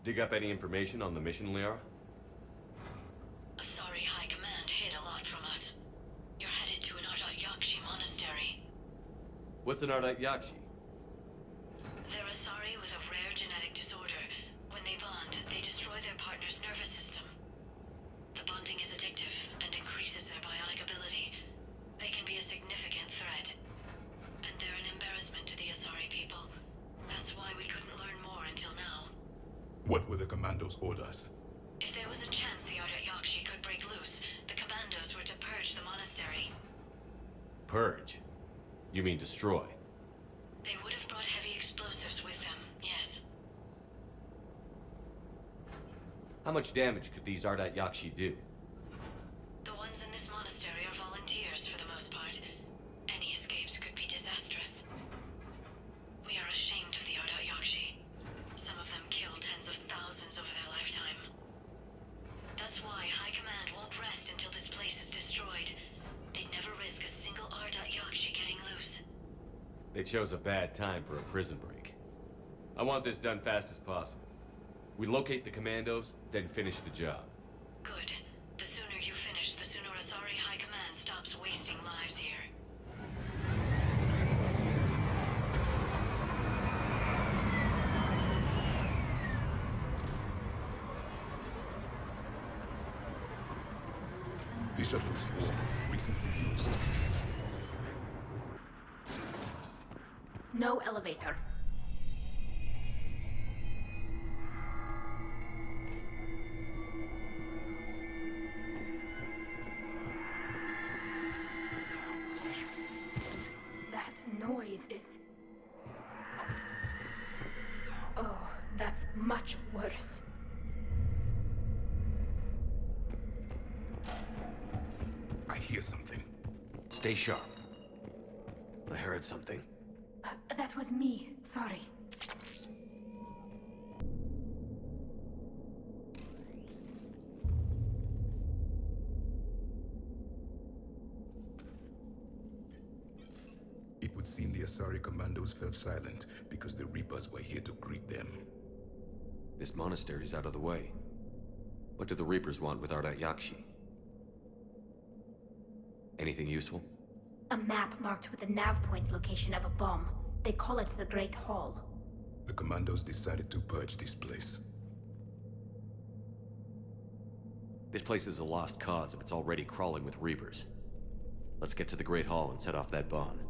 Dig up any information on the mission, Liara? Asari High Command hid a lot from us. You're headed to an Yakshi monastery. What's an Ardite Yakshi? They're Asari with a rare genetic disorder. When they bond, they destroy their partner's nervous system. The bonding is addictive and increases their bionic ability. They can be a significant threat. And they're an embarrassment to the Asari people. That's why we couldn't learn more until now. What were the commandos' orders? If there was a chance the Yakshi could break loose, the commandos were to purge the monastery. Purge? You mean destroy? They would have brought heavy explosives with them, yes. How much damage could these Ardite Yakshi do? The ones in this monastery are volunteers for the most part. Any escapes could be disastrous. We are ashamed of the Yakshi. Some of them kill tens of thousands over their lifetime. That's why High Command won't rest until this place is destroyed. They'd never risk a single Yakshi getting loose. They chose a bad time for a prison break. I want this done fast as possible. We locate the commandos, then finish the job. Good. The sooner you finish, the sooner Asari High Command stops wasting lives here. The shuttle's warp recently used. No elevator. That noise is... Oh, that's much worse. I hear something. Stay sharp. I heard something. That was me. Sorry. It would seem the Asari commandos fell silent because the Reapers were here to greet them. This monastery's out of the way. What do the Reapers want with Ardite Yakshi? Anything useful? A map marked with the nav point location of a bomb. They call it the Great Hall. The commandos decided to purge this place. This place is a lost cause if it's already crawling with Reapers. Let's get to the Great Hall and set off that bomb.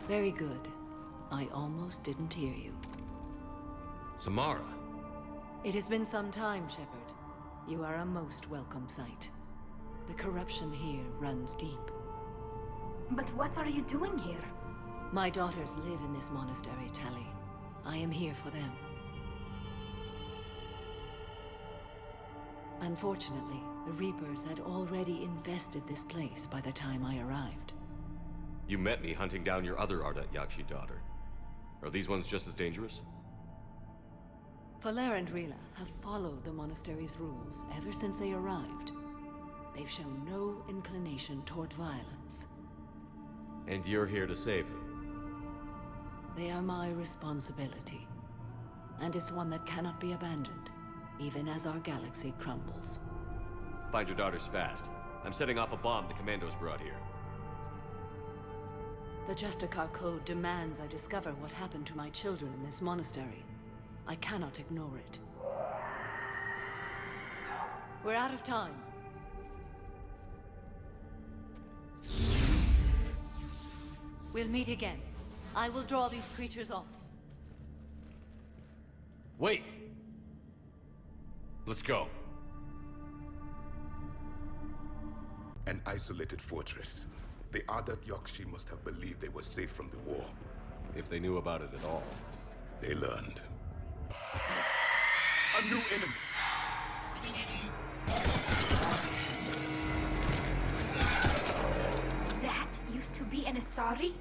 Very good. I almost didn't hear you. Samara! It has been some time, Shepard. You are a most welcome sight. The corruption here runs deep. But what are you doing here? My daughters live in this monastery, Tali. I am here for them. Unfortunately, the Reapers had already infested this place by the time I arrived. You met me hunting down your other Ardite Yakshi daughter. Are these ones just as dangerous? Valer and Rila have followed the monastery's rules ever since they arrived. They've shown no inclination toward violence. And you're here to save them? They are my responsibility. And it's one that cannot be abandoned, even as our galaxy crumbles. Find your daughters fast. I'm setting off a bomb the commandos brought here. The Justicar Code demands I discover what happened to my children in this monastery. I cannot ignore it. We're out of time. We'll meet again. I will draw these creatures off. Wait! Let's go. An isolated fortress. The Ardite Yakshi must have believed they were safe from the war. If they knew about it at all. They learned. A new enemy! That used to be an Asari?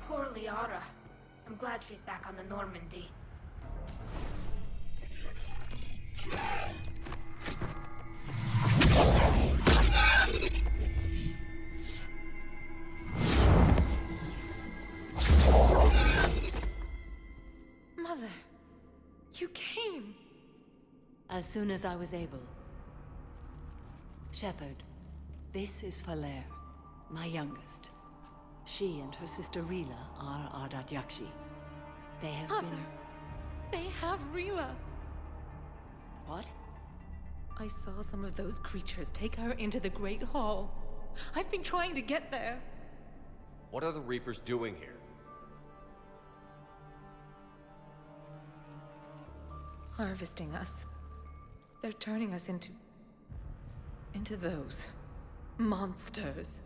Poor Liara. I'm glad she's back on the Normandy. Mother, you came. As soon as I was able. Shepard, this is Falere, my youngest. She and her sister Rila are Ardat Yakshi. They have Mother, been... they have Rila. What? I saw some of those creatures take her into the Great Hall. I've been trying to get there. What are the Reapers doing here? Harvesting us. They're turning us into those monsters.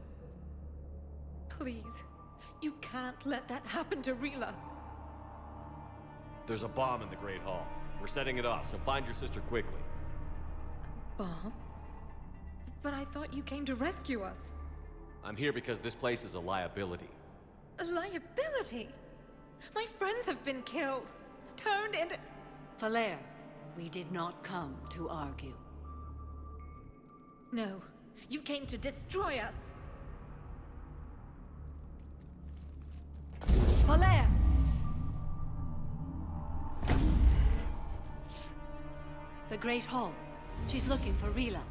Please, you can't let that happen to Rila. There's a bomb in the Great Hall. We're setting it off, so find your sister quickly. Bomb? But I thought you came to rescue us. I'm here because this place is a liability. A liability? My friends have been killed. Turned into... Falere, we did not come to argue. No, you came to destroy us. Falere! The Great Hall. She's looking for Rila.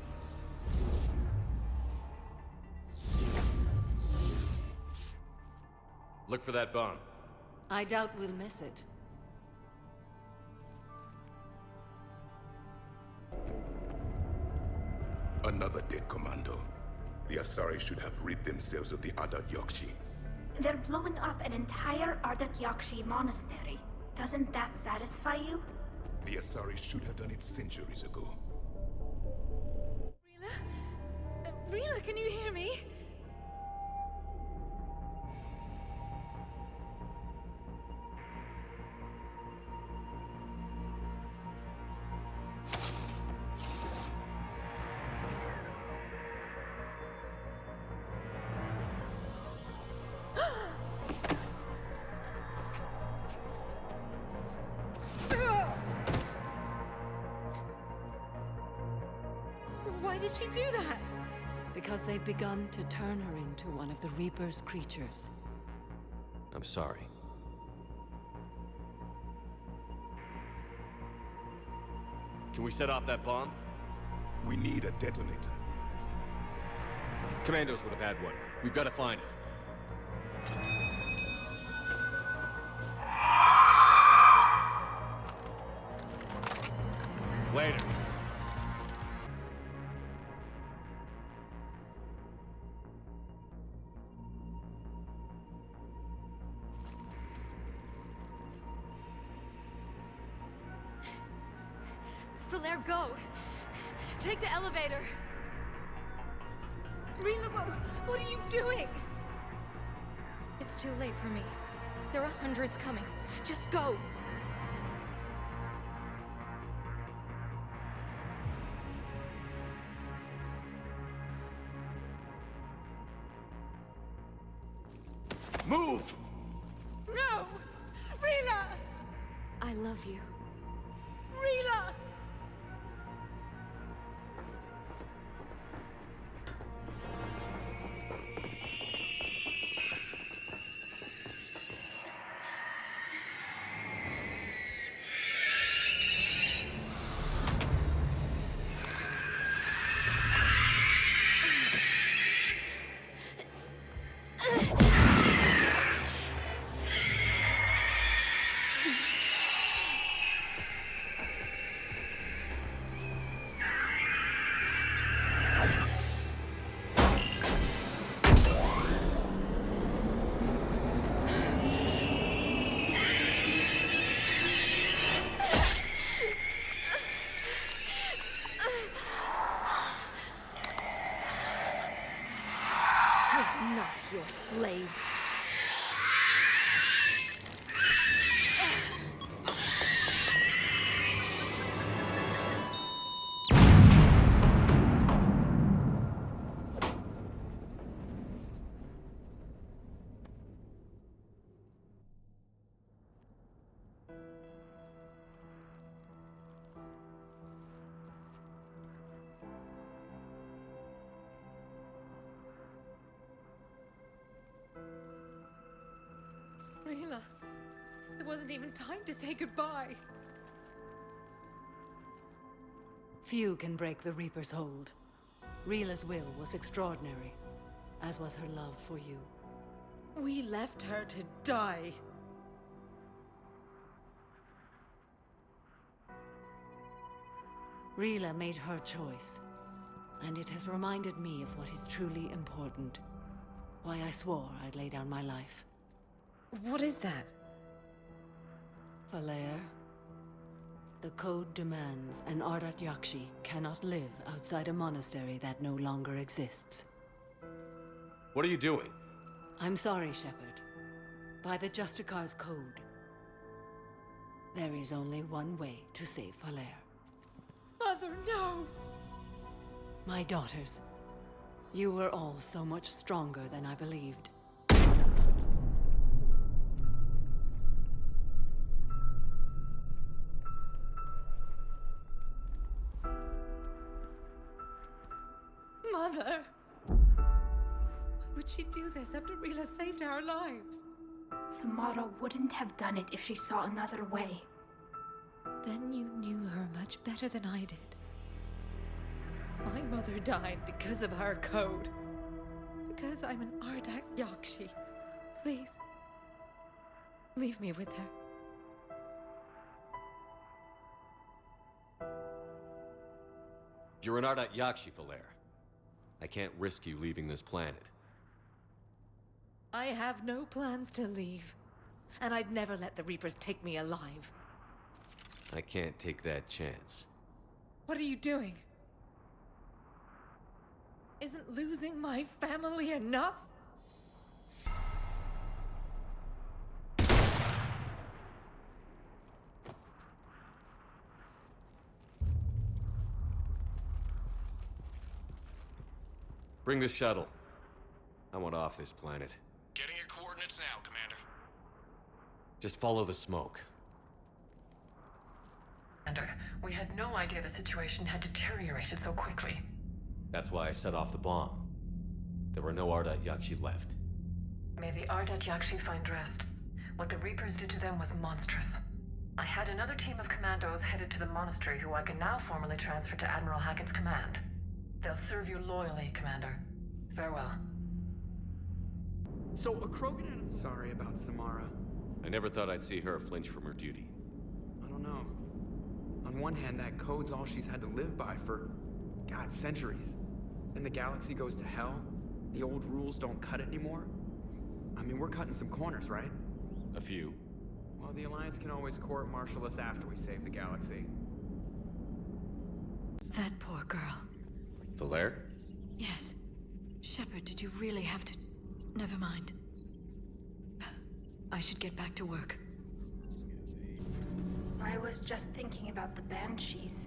Look for that bomb. I doubt we'll miss it. Another dead commando. The Asari should have rid themselves of the Ardat Yakshi. They're blowing up an entire Ardat Yakshi monastery. Doesn't that satisfy you? The Asari should have done it centuries ago. Rila? Rila, can you hear me? Why did she do that? Because they've begun to turn her into one of the Reaper's creatures. I'm sorry. Can we set off that bomb? We need a detonator. Commandos would have had one. We've got to find it. Later. Falere, go! Take the elevator! Rila, what are you doing? It's too late for me. There are hundreds coming. Just go! Move! No! Rila! I love you. Rila! Rila, there wasn't even time to say goodbye. Few can break the Reaper's hold. Rila's will was extraordinary, as was her love for you. We left her to die. Rila made her choice, and it has reminded me of what is truly important. Why I swore I'd lay down my life. What is that? Falair, the code demands an Ardat Yakshi cannot live outside a monastery that no longer exists. What are you doing? I'm sorry, Shepard. By the Justicar's code, there is only one way to save Falair. Mother, no! My daughters, you were all so much stronger than I believed. Mother! Why would she do this after Rila saved our lives? Samara wouldn't have done it if she saw another way. Then you knew her much better than I did. My mother died because of our code. Because I'm an Ardat Yakshi. Please, leave me with her. You're an Ardat Yakshi, Falair. I can't risk you leaving this planet. I have no plans to leave. And I'd never let the Reapers take me alive. I can't take that chance. What are you doing? Isn't losing my family enough? Bring the shuttle. I want off this planet. Getting your coordinates now, Commander. Just follow the smoke. Commander, we had no idea the situation had deteriorated so quickly. That's why I set off the bomb. There were no Ardat Yakshi left. May the Ardat Yakshi find rest. What the Reapers did to them was monstrous. I had another team of commandos headed to the monastery who I can now formally transfer to Admiral Hackett's command. They'll serve you loyally, Commander. Farewell. So, a Krogan and... Sorry about Samara. I never thought I'd see her flinch from her duty. I don't know. On one hand, that code's all she's had to live by for, God, centuries. Then the galaxy goes to hell. The old rules don't cut it anymore. I mean, we're cutting some corners, right? A few. Well, the Alliance can always court-martial us after we save the galaxy. That poor girl. Falair? Yes. Shepard, did you really have to... Never mind. I should get back to work. I was just thinking about the Banshees.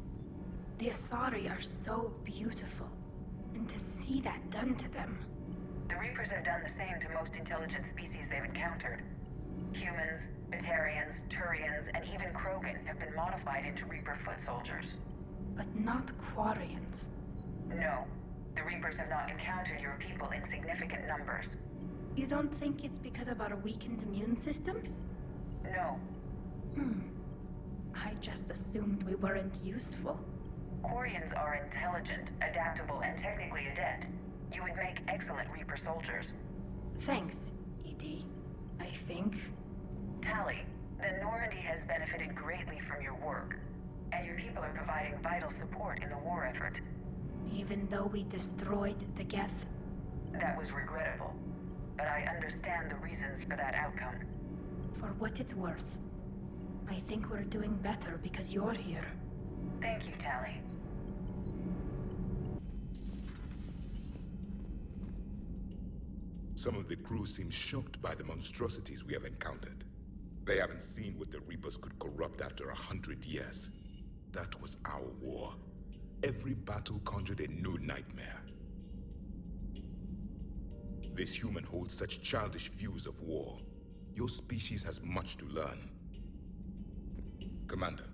The Asari are so beautiful. And to see that done to them... The Reapers have done the same to most intelligent species they've encountered. Humans, Batarians, Turians, and even Krogan have been modified into Reaper foot soldiers. But not Quarians. No. The Reapers have not encountered your people in significant numbers. You don't think it's because of our weakened immune systems? No. I just assumed we weren't useful. Quarians are intelligent, adaptable, and technically adept. You would make excellent Reaper soldiers. Thanks, ED. I think. Tali, the Normandy has benefited greatly from your work, and your people are providing vital support in the war effort. Even though we destroyed the Geth. That was regrettable, but I understand the reasons for that outcome. For what it's worth, I think we're doing better because you're here. Thank you, Tali. Some of the crew seem shocked by the monstrosities we have encountered. They haven't seen what the Reapers could corrupt after 100 years. That was our war. Every battle conjured a new nightmare. This human holds such childish views of war. Your species has much to learn. Commander,